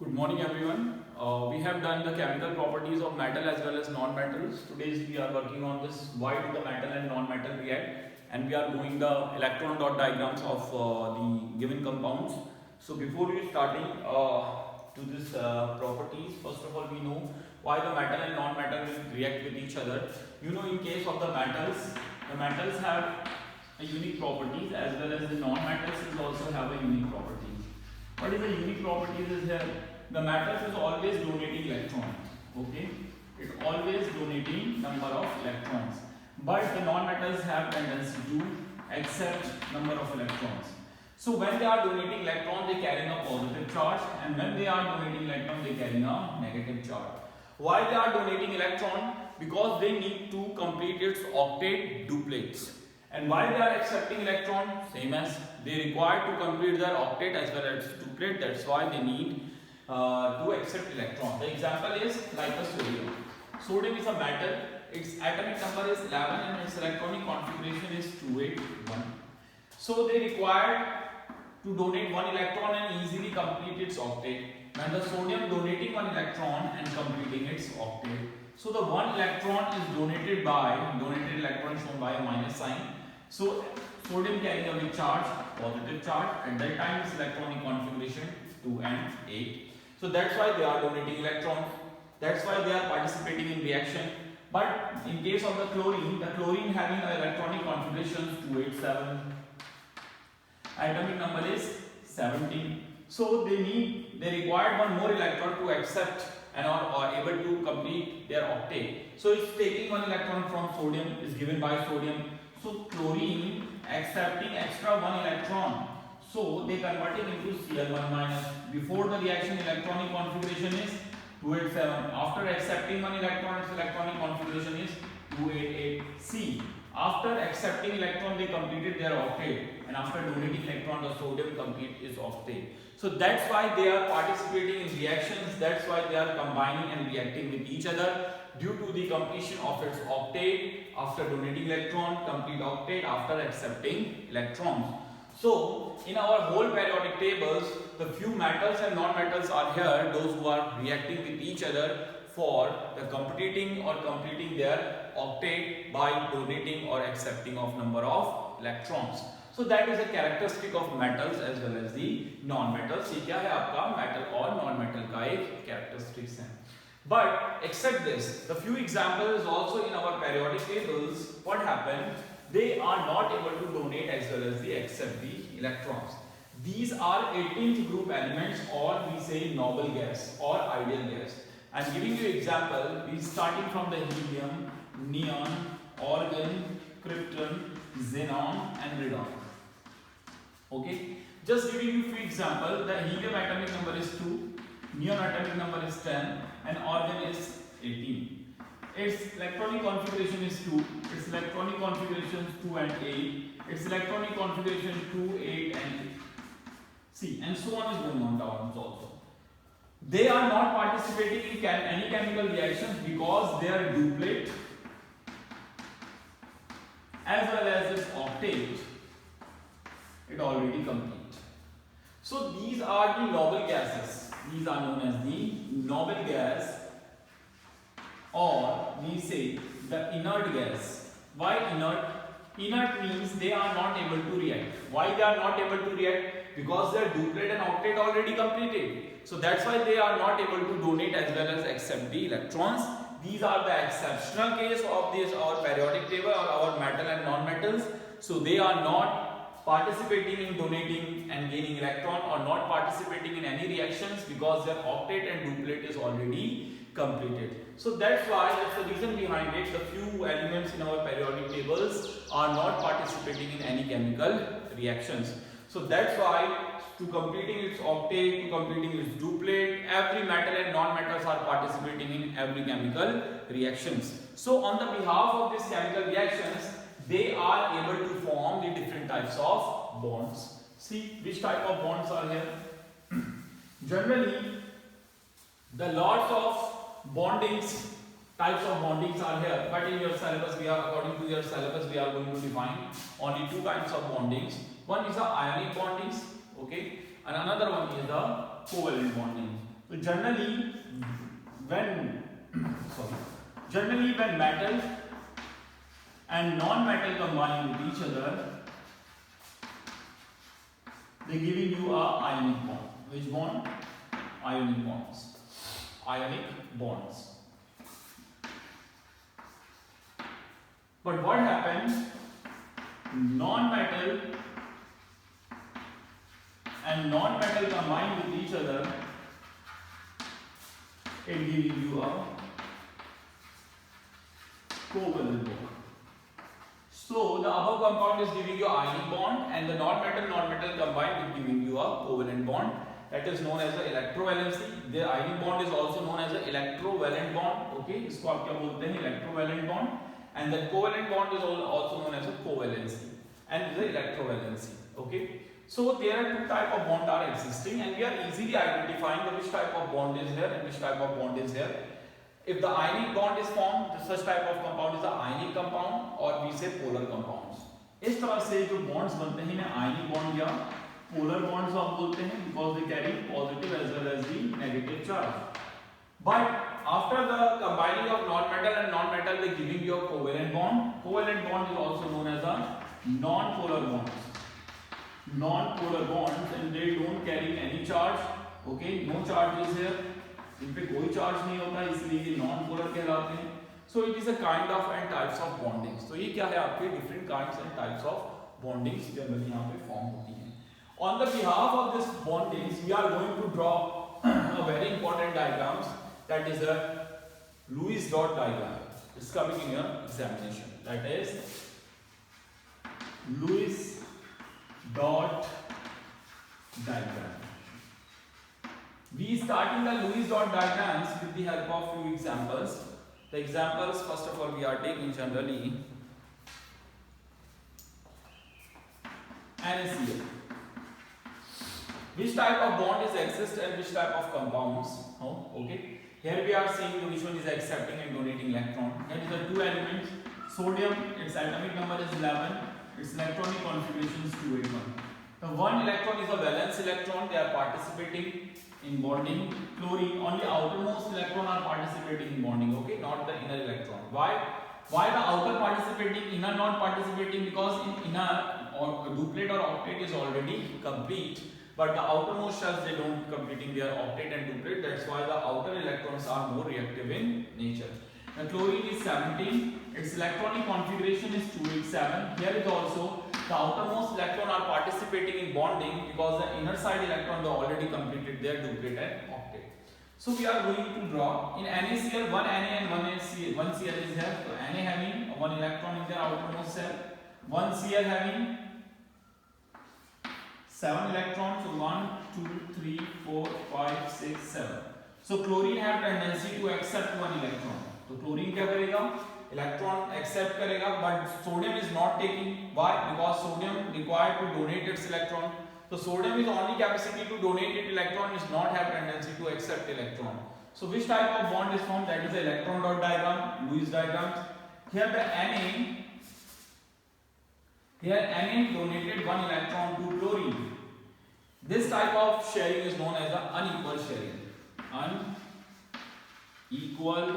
Good morning everyone. We have done the chemical properties of metal as well as non-metals. Today we are working on this why do the metal and non-metal react, and we are doing the electron dot diagrams of the given compounds. So before we starting to this properties, first of all we know why the metal and non-metal will react with each other. You know, in case of the metals have a unique properties as well as the non-metals also have a unique properties. What is the unique properties is here? The metals is always donating electrons. Okay, it always donating number of electrons. But the non-metals have tendency to accept number of electrons. So when they are donating electron, they carry a positive charge, and when they are donating electron, they carry a negative charge. Why they are donating electron? Because they need to complete its octet duplets. And why they are accepting electron? Same as they require to complete their octet as well as duplet. That's why they need to accept electron. The example is like a sodium. Sodium is a metal. Its atomic number is 11 and its electronic configuration is 281. So they require to donate one electron and easily complete its octet. When the sodium donating one electron and completing its octet. So the one electron is donated electron shown by a minus sign. So sodium carrying a big charge, positive charge, at that time its electronic configuration 2 and 8. So that's why they are donating electrons. That's why they are participating in reaction. But in case of the chlorine having an electronic configuration 287. Atomic number is 17. So they required one more electron to accept and are able to complete their octet. So it's taking one electron from sodium is given by sodium. So chlorine accepting extra one electron. So they convert it into Cl1 minus. Before the reaction electronic configuration is 287. After accepting one electron, its electronic configuration is 288C. After accepting electron, they completed their octet, and after donating electron, the sodium complete its octet. So that's why they are participating in reactions. That's why they are combining and reacting with each other due to the completion of its octet. After donating electron, complete octet after accepting electrons. So in our whole periodic tables, the few metals and non-metals are here. Those who are reacting with each other for the completing their octet by donating or accepting of number of electrons. So that is a characteristic of metals as well as the non-metals. ये क्या है आपका metal और non-metal का एक characteristics है. But except this, the few examples also in our periodic tables, what happened? They are not able to donate as well as they accept the electrons. These are 18th group elements, or we say noble gas or ideal gas. I'm giving you example. We starting from the helium, neon, argon, krypton, xenon, and radon. Okay, just giving you few example. The helium atomic number is 2, neon atomic number is 10, and argon is 18. Its electronic configuration is 2. Its electronic configuration is 2 and 8. Its electronic configuration 2, 8, and 8. See, and so on is going on down also. They are not participating in any chemical reactions because they are duplet as well as its octet. It already complete. So these are the noble gases. These are known as the noble gas, or we say the inert gas. Why inert? Inert means they are not able to react. Why they are not able to react? Because their duplet and octet already completed. So that's why they are not able to donate as well as accept the electrons. These are the exceptional case of this our periodic table or our metal and non-metals. So they are not participating in donating and gaining electron, or not participating in any reactions because their octet and duplet is already completed. So that's the reason behind it. The few elements in our periodic tables are not participating in any chemical reactions. So that's why to completing its octet, to completing its duplet, every metal and non-metals are participating in every chemical reactions. So on the behalf of these chemical reactions, they are able to form the different types of bonds. See which type of bonds are here. Generally, the lots of types of bondings are here, but in your syllabus according to your syllabus we are going to define only two kinds of bondings. One is the ionic bondings, okay, and another one is the covalent bonding. So when generally when metal and non-metal combine with each other, they giving you a ionic bond. Which bond? Ionic bonds. Ionic bonds. But what happens? Non-metal and non-metal combine with each other, it giving you a covalent bond. So the above compound is giving you ionic bond, and the non-metal combined is giving you a covalent bond. That is known as the electrovalency. The ionic bond is also known as the electrovalent bond. Okay, इसको आप क्या बोलते हैं? Electrovalent bond. And the covalent bond is also known as a covalency and the electrovalency. Okay, so there are two type of bond are existing, and we are easily identifying which type of bond is here and which type of bond is here. If the ionic bond is formed, such type of compound is the ionic compound, or we say polar compounds. इस तरह से जो bonds बनते हैं इन्हें ionic bond या polar bonds आप बोलते हैं, because they carry positive as well as the negative charge. But after the combining of non-metal and non-metal, they giving you a covalent bond. Covalent bond is also known as a non-polar bonds. Non-polar bonds, and they don't carry any charge. Okay, no charge is here. इन पे कोई charge नहीं होता, इसलिए ये non polar कहलाते हैं. So it is a kind of and types of bondings. तो ये क्या है आपके different kinds and types of bondings generally यहाँ पे फॉर्म होती हैं. On the behalf of this bondings we are going to draw a very important diagrams, that is the Lewis dot diagram. It's coming in your examination. That is Lewis dot diagram. We starting the Lewis dot diagrams with the help of few examples. The examples first of all we are taking generally NaCl. Which type of bond is exist and which type of compounds? Oh, okay. Here we are seeing which one is accepting and donating electron. Here is the two elements. Sodium, its atomic number is 11. Its electronic configuration is 281. The one electron is a valence electron. They are participating in bonding. Chlorine, only outermost electron are participating in bonding. Okay, not the inner electron. Why the outer participating, inner not participating? Because in inner or duplet or octet is already complete, but the outermost shells they don't completing their octet and duplet. That's why the outer electrons are more reactive in nature. The chlorine is 17. Its electronic configuration is 287. Here is also the outermost electron are participating in bonding because the inner side electron they already completed their duplet and octet. So we are going to draw in NaCl, one Na and one Cl. One Cl is here, so Na having one electron in their outermost cell, one Cl having 7 electrons. So 1, 2, 3, 4, 5, 6, 7. So chlorine have tendency to accept one electron. तो chlorine क्या करेगा? Electron accept करेगा, but sodium is not taking. Why? Because sodium required to donate its electron. So sodium is only capacity to donate its electron, is not have tendency to accept electron. So which type of bond is formed? That is the electron dot diagram, Lewis diagram. Here the Na donated one electron to chlorine. This type of sharing is known as the unequal sharing. Unequal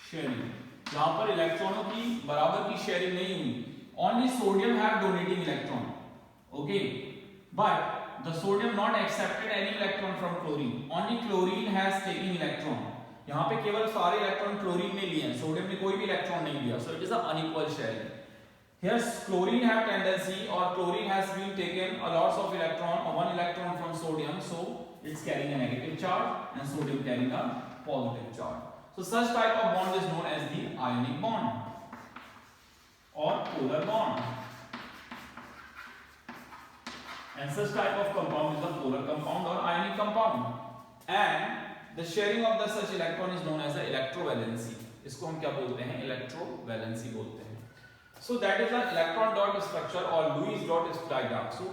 sharing. यहाँ पर इलेक्ट्रॉनों की बराबर की sharing नहीं हुई. Only sodium have donating electron. Okay, but the sodium not accepted any electron from chlorine. Only chlorine has taken electron. यहाँ पे केवल सारे इलेक्ट्रॉन क्लोरीन ने लिए हैं, सोडियम ने कोई भी इलेक्ट्रॉन नहीं लिया. So it is a unequal sharing. Here chlorine have tendency, or chlorine has been taken a lots of electron, or one electron from sodium, so it's carrying a negative charge and sodium carrying a positive charge. So such type of bond is known as the ionic bond or polar bond. And such type of compound is the polar compound or ionic compound. And the sharing of the such electron is known as the electrovalency. इसको हम क्या बोलते हैं? Electrovalency बोलते हैं. So that is the electron dot structure or Lewis dot diagram. So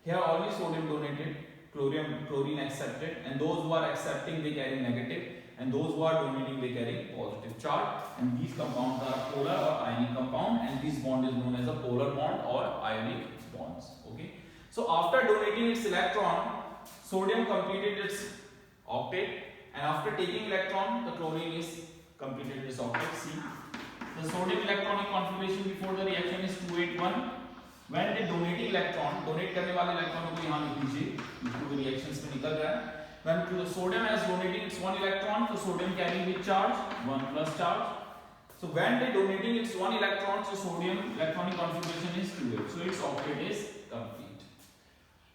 here only sodium donated, chlorine accepted, and those who are accepting they carry negative, and those who are donating they carry positive charge. And these compounds are polar or ionic compound, and this bond is known as a polar bond or ionic bonds. Okay. So after donating its electron, sodium completed its octet, and after taking electron, the chlorine is completed this octet. See, the sodium electronic configuration before the reaction is 281. When the donating electron, donate करने वाले electron को यहाँ लिख दीजिए, क्योंकि reactions में निकल रहा है. When the sodium is donating its one electron, so sodium carrying which charge? 1 plus charge. So when they donating its one electron, so sodium electronic configuration is 2. So its octet is complete.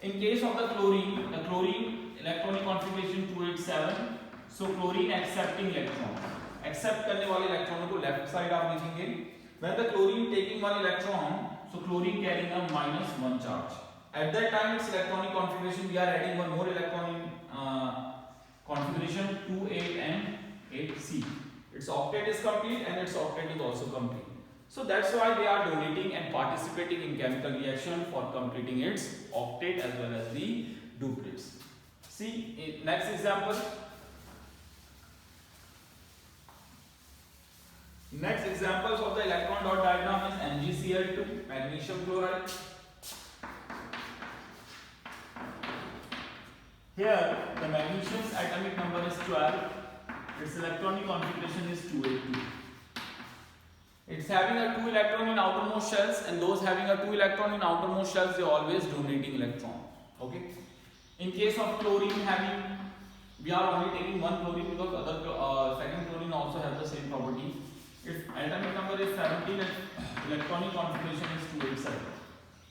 In case of the chlorine electronic configuration 287. So chlorine accepting electron. Accept करने वाले इलेक्ट्रॉनों को left side आप लिखेंगे. When the chlorine taking one electron, so chlorine carrying a -1 charge. At that time, its electronic configuration, we are adding one more electron in configuration 2, 8 and 8C. Its octet is complete and its octet is also complete. So that's why they are donating and participating in chemical reaction for completing its octet as well as the duplets. See, next example. Next examples of the electron dot diagram is MgCl2, magnesium chloride. Here the magnesium's atomic number is 12. Its electronic configuration is 282. It's having a 2 electron in outermost shells, and those having a 2 electron in outermost shells, they always donating electron. Okay. In case of chlorine having, we are only taking one chlorine because other second chlorine also has the same property. Its atomic number is 17 and electronic configuration is 287.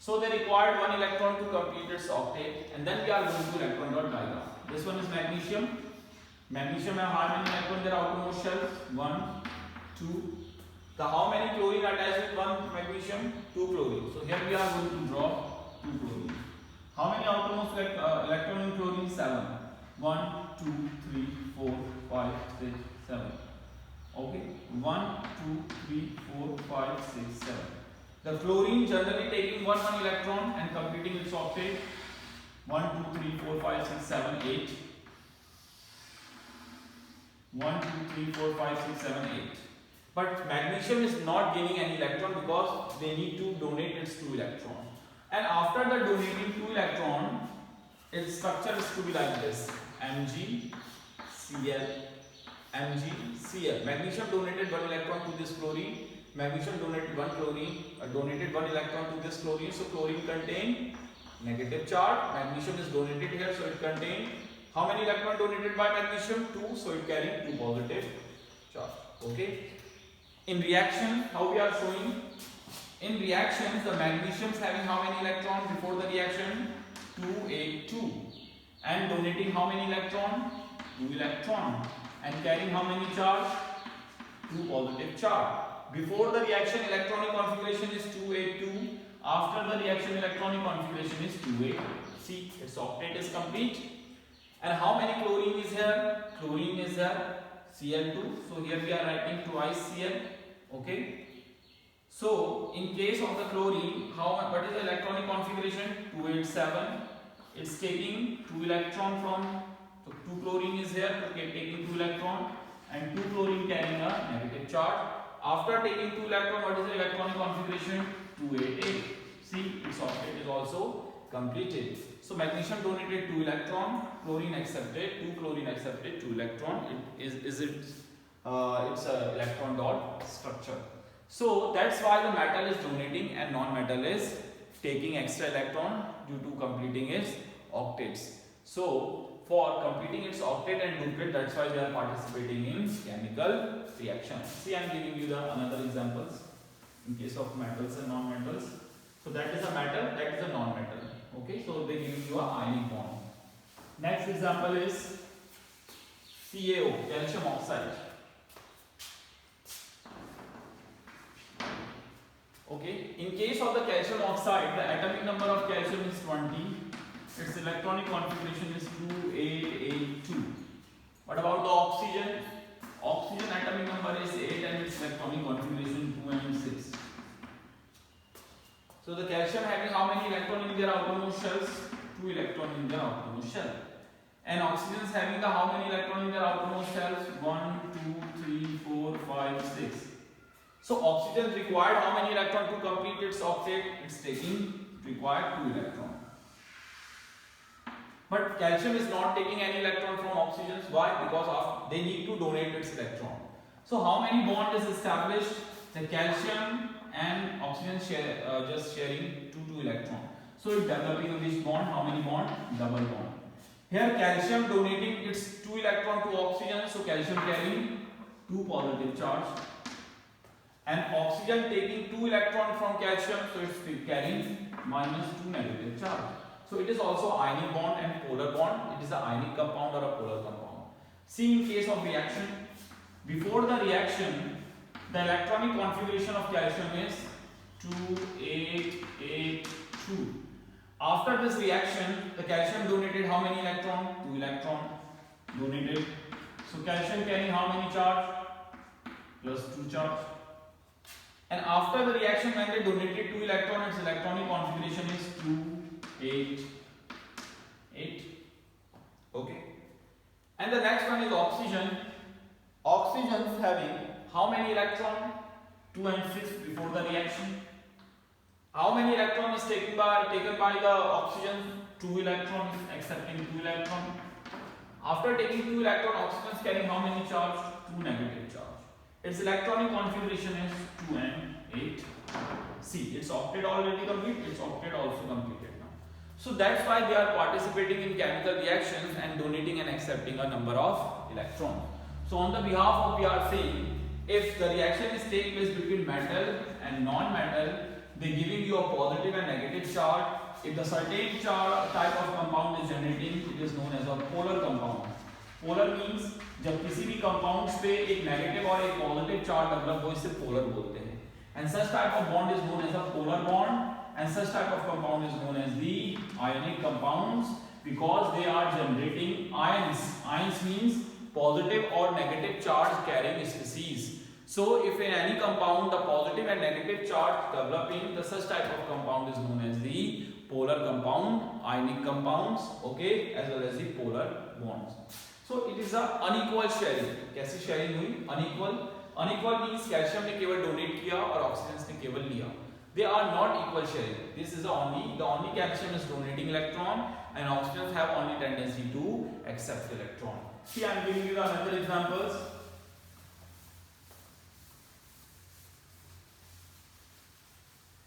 So they required one electron to complete its octet, and then we are going to electron dot diagram. This one is magnesium. Magnesium have how many electrons in their outermost shells? 1, 2. The how many chlorine attached with one magnesium? 2 chlorine. So here we are going to draw 2 chlorine. How many outermost electron in chlorine? 7. 1, 2, 3, 4, 5, 6, 7. Okay. 1, 2, 3, 4, 5, 6, 7. The chlorine generally taking one electron and completing its octet. 1, 2, 3, 4, 5, 6, 7, 8. 1, 2, 3, 4, 5, 6, 7, 8. But magnesium is not gaining any electron because they need to donate its 2 electron. And after the donating 2 electron, its structure is to be like this: MgCl, MgCl. Magnesium donated 1 electron to this chlorine. Magnesium donated 1 chlorine, donated 1 electron to this chlorine. So chlorine contain negative charge. Magnesium is donated here, so it contain how many electron donated by magnesium? 2. So it carrying 2 positive charge. Okay. In reaction, how we are showing? In reactions, the magnesium is having how many electrons before the reaction? 282. And donating how many electron? 2 electron. And carrying how many charge? 2 positive charge. Before the reaction, electronic configuration is 282. After the reaction, electronic configuration is 282. See, its octet is complete. And how many chlorine is here? Chlorine is here, Cl2. So here we are writing twice Cl. Okay. So in case of the chlorine, what is the electronic configuration? 287. It's taking 2 electron from, so 2 chlorine is here, taking 2 electron, and 2 chlorine carrying a negative charge. After taking 2 electron, what is the electronic configuration? 288. See, its octet is also completed. So magnesium donated 2 electron, chlorine accepted, 2 chlorine accepted 2 electron. It's a electron dot structure. So that's why the metal is donating and non-metal is taking extra electron due to completing its octets. So for completing its octet and duplet, that's why they are participating in chemical reaction. See, I am giving you the another examples in case of metals and non-metals. So that is a metal, that is a non-metal. Okay, so they give you a ionic bond. Next example is CaO, calcium oxide. Okay, in case of the calcium oxide, the atomic number of calcium is 20. Its electronic configuration is 2882. What about the oxygen? Oxygen atomic number is 8 and its electronic configuration 2 and 6. So the calcium having how many electrons in their outermost shells? 2 electrons in their outermost shell. And oxygen is having the how many electrons in their outermost shells? 1, 2, 3, 4, 5, 6. So oxygen required how many electrons to complete its octet? It's taking required 2 electrons. But calcium is not taking any electron from oxygen. Why? Because they need to donate its electron. So how many bond is established? The calcium and oxygen just sharing two electron. So it developing which bond? How many bond? Double bond. Here calcium donating its 2 electron to oxygen, so calcium carrying 2 positive charge, and oxygen taking 2 electron from calcium, so it's carrying -2 negative charge. So it is also ionic bond and polar bond. It is an ionic compound or a polar compound. See, in case of reaction, before the reaction, the electronic configuration of calcium is 2,8,8,2. After this reaction, the calcium donated how many electron? 2 electron donated. So calcium carrying how many charge? +2 charge. And after the reaction, when they donated 2 electron, its electronic configuration is 2,8,8. Okay. And the next one is oxygen. Oxygen is having how many electron? 2 and 6 before the reaction. How many electron is taken by the oxygen? 2 electrons, accepting 2 electron. After taking 2 electron, oxygen is carrying how many charge? 2 negative charge. Its electronic configuration is 2 and 8. See, its octet already complete, its octet also completed now. So that's why they are participating in chemical reactions and donating and accepting a number of electrons. So on the behalf of, we are saying, if the reaction is taking place between metal and non-metal, they giving you a positive and negative charge. If the certain type of compound is generating, it is known as a polar compound. Polar means जब किसी भी compounds पे एक negative और एक positive charge develop हो, इसे polar बोलते हैं. And such type of bond is known as a polar bond, and such type of compound is known as the ionic compounds, because they are generating ions. Ions means positive or negative charge carrying species. So if in any compound the positive and negative charge developing, the such type of compound is known as the polar compound, ionic compounds, okay, as well as the polar bonds. So it is a unequal sharing. कैसी sharing हुई? Unequal. Unequal means calcium ने केवल donate किया और oxygen ने केवल लिया. They are not equal sharing. This is the only calcium is donating electron, and oxygen have only tendency to accept electron. See, I am giving you another examples.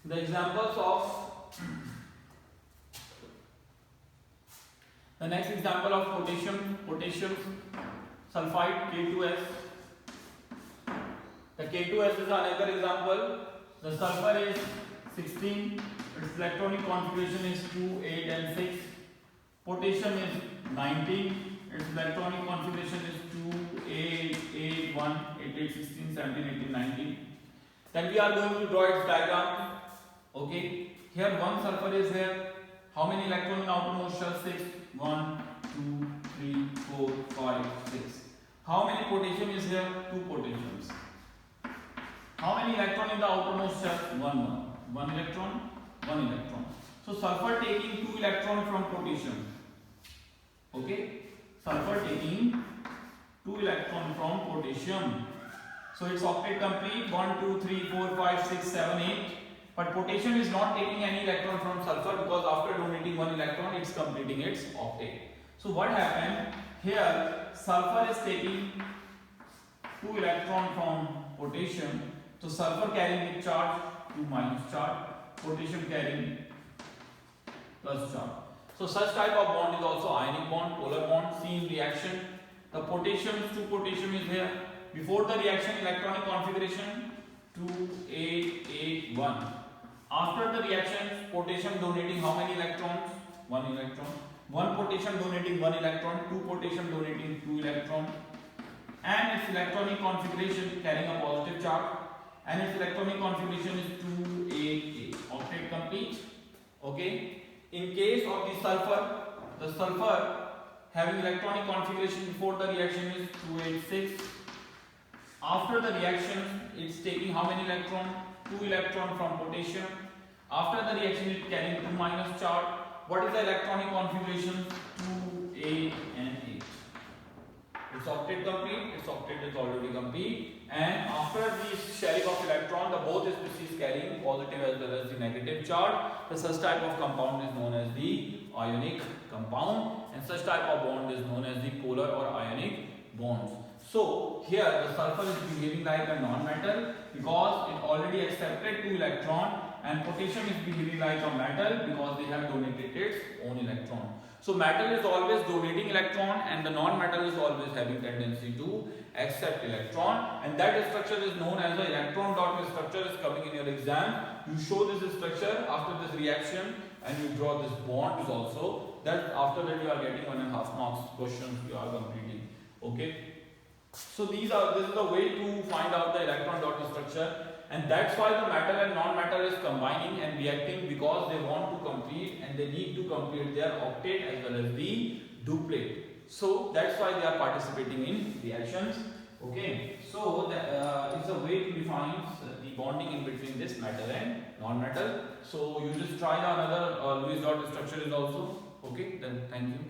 The examples of the next example of potassium sulfide K2S. The K2S is another example. The sulfur is 16. Its electronic configuration is 2, 8, and 6. Potassium is 19. Its electronic configuration is 2, 8, 8, 1, 8, 8, 16, 17, 18, 19. Then we are going to draw its diagram. Okay, here one sulfur is here. How many electrons in outermost shell? 6. 1, 2, 3, 4, 5, 6. How many potassium is here? 2 potassiums. How many electron in the outermost shell? 1 electron, 1 electron. So sulfur taking 2 electron from potassium. Okay, sulfur taking 2 electron from potassium. So its octet complete. 1, 2, 3, 4, 5, 6, 7, 8. But potassium is not taking any electron from sulfur, because after donating 1 electron, it's completing its octet. So what happened? Here sulfur is taking 2 electron from potassium. So sulfur carrying with charge, 2 minus charge. Potassium carrying plus charge. So such type of bond is also ionic bond, polar bond. See, in reaction, the potassium, 2 potassium is here. Before the reaction, electronic configuration 2, 8, 8, 1. After the reaction, potassium donating how many electrons? 1 electron. 1 potassium donating 1 electron, 2 potassium donating 2 electron, and its electronic configuration carrying a positive charge, and its electronic configuration is 2, 8, 8. Octet complete. Okay. In case of the sulfur having electronic configuration before the reaction is 2, 8, 6. After the reaction, it's taking how many electron? 2 electron from potassium. After the reaction, it's carrying 2 minus charge. What is the electronic configuration? 2, 8, and 8. Its octet complete, its octet is already complete, and after the sharing of electron, the both species carrying positive as well as the negative charge, the such type of compound is known as the ionic compound, and such type of bond is known as the polar or ionic bonds. So here the sulfur is behaving like a non-metal because it already accepted 2 electron, and potassium is behaving like a metal because they have donated its own electron. So metal is always donating electron and the non-metal is always having tendency to accept electron, and that structure is known as the electron dot structure is coming in your exam. You show this structure after this reaction and you draw this bond is also, that after that you are getting 1.5 marks questions you are completing. Okay. So this is the way to find out the electron dot structure, and that's why the metal and non-metal is combining and reacting, because they want to complete and they need to complete their octet as well as the duplet. So that's why they are participating in reactions. Okay, so it's a way to define the bonding in between this metal and non-metal. So you just try the another Lewis dot structure is also. Okay, then thank you.